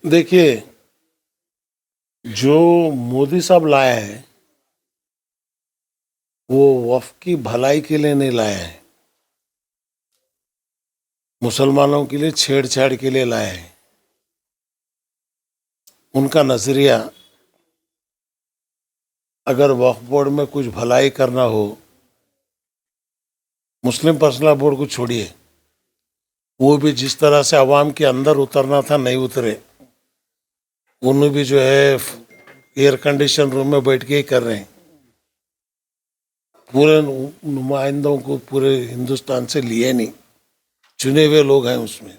देखिए, जो मोदी साहब लाया है वो वफ़ की भलाई के लिए नहीं लाया है, मुसलमानों के लिए छेड़छाड़ के लिए लाया है। उनका नजरिया, अगर वक्फ बोर्ड में कुछ भलाई करना हो, मुस्लिम पर्सनल बोर्ड को छोड़िए, वो भी जिस तरह से अवाम के अंदर उतरना था नहीं उतरे। उन्हें भी जो है एयर कंडीशन रूम में बैठ के ही कर रहे हैं। पूरे नुमाइंदों को पूरे हिंदुस्तान से लिए नहीं, चुने हुए लोग हैं उसमें।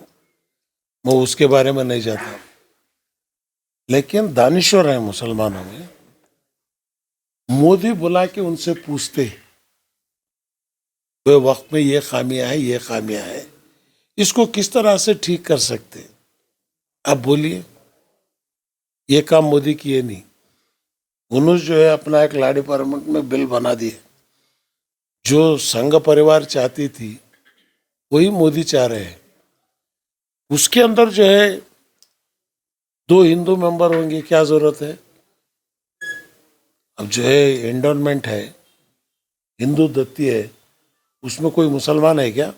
मैं उसके बारे में नहीं जाता, लेकिन दानिश्वर हैं मुसलमानों में। मोदी बुला के उनसे पूछते वे वक्त में ये खामियां हैं, ये खामियां हैं, इसको किस तरह से ठीक कर सकते। अब बोलिए, ये काम मोदी किए नहीं। उन्होंने जो है अपना एक लॉ डिपार्टमेंट में बिल बना दिए। जो संघ परिवार चाहती थी वही मोदी चाह रहे हैं। उसके अंदर जो है 2 हिंदू मेंबर होंगे, क्या जरूरत है। अब जो है एंडोनमेंट है, हिंदू दत्ती है, उसमें कोई मुसलमान है क्या।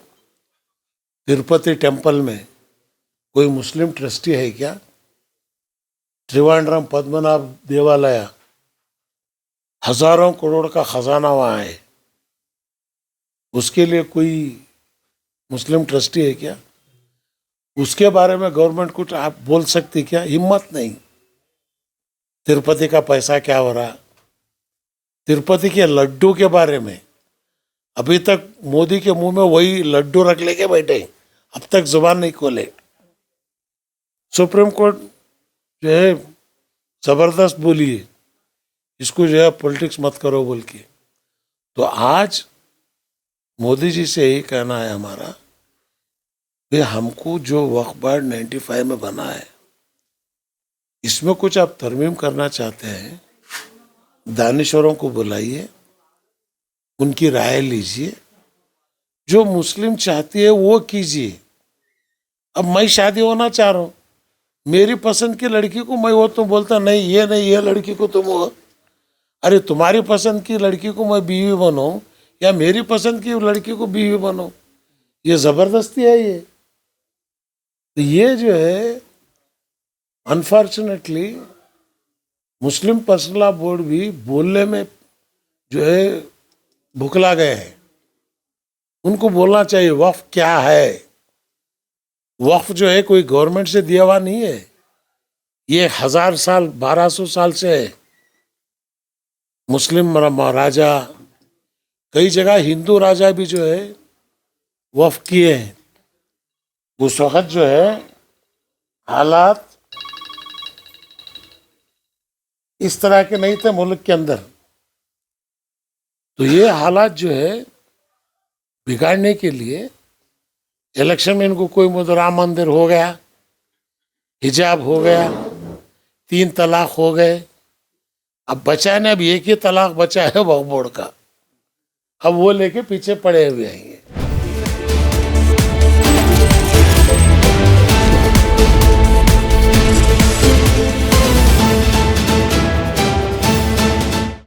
तिरुपति टेम्पल में कोई मुस्लिम ट्रस्टी है क्या। त्रिवेंद्रम पद्मनाभ देवालय, हजारों करोड़ का खजाना वहां है, उसके लिए कोई मुस्लिम ट्रस्टी है क्या। उसके बारे में गवर्नमेंट कुछ आप बोल सकती क्या। हिम्मत नहीं। तिरुपति का पैसा क्या हो रहा, तिरुपति के लड्डू के बारे में अभी तक मोदी के मुंह में वही लड्डू रख लेके बैठे, अब तक जुबान नहीं खोले। सुप्रीम कोर्ट जो है जबरदस्त बोली है, इसको जो है पॉलिटिक्स मत करो बोल के। तो आज मोदी जी से यही कहना है हमारा कि हमको जो वक्फ बोर्ड 95 में बना है, इसमें कुछ आप तरमीम करना चाहते हैं, दानिश्वरों को बुलाइए, उनकी राय लीजिए, जो मुस्लिम चाहती है वो कीजिए। अब मैं शादी होना चाह रहा हूँ, मेरी पसंद की लड़की को मैं वो तो बोलता नहीं, ये लड़की को तुम हो। अरे तुम्हारी पसंद की लड़की को मैं बीवी बनो या मेरी पसंद की लड़की को बीवी बनो, ये जबरदस्ती है। ये जो है अनफॉर्चुनेटली मुस्लिम पर्सनल बोर्ड भी बोलने में जो है भुखला गए हैं। उनको बोलना चाहिए वक्फ क्या है। वक्फ जो है कोई गवर्नमेंट से दिया हुआ नहीं है, ये 1000 साल 1200 साल से है। मुस्लिम राजा, कई जगह हिंदू राजा भी जो है वक्फ किए हैं। उस वक्त जो है हालात इस तरह के नहीं थे मुल्क के अंदर। तो ये हालात जो है बिगाड़ने के लिए इलेक्शन में इनको कोई राम मंदिर हो गया, हिजाब हो गया, 3 तलाक हो गए। अब बचा ने अब एक ही तलाक बचा है वक्फ बोर्ड का, अब वो लेके पीछे पड़े हुए हैं।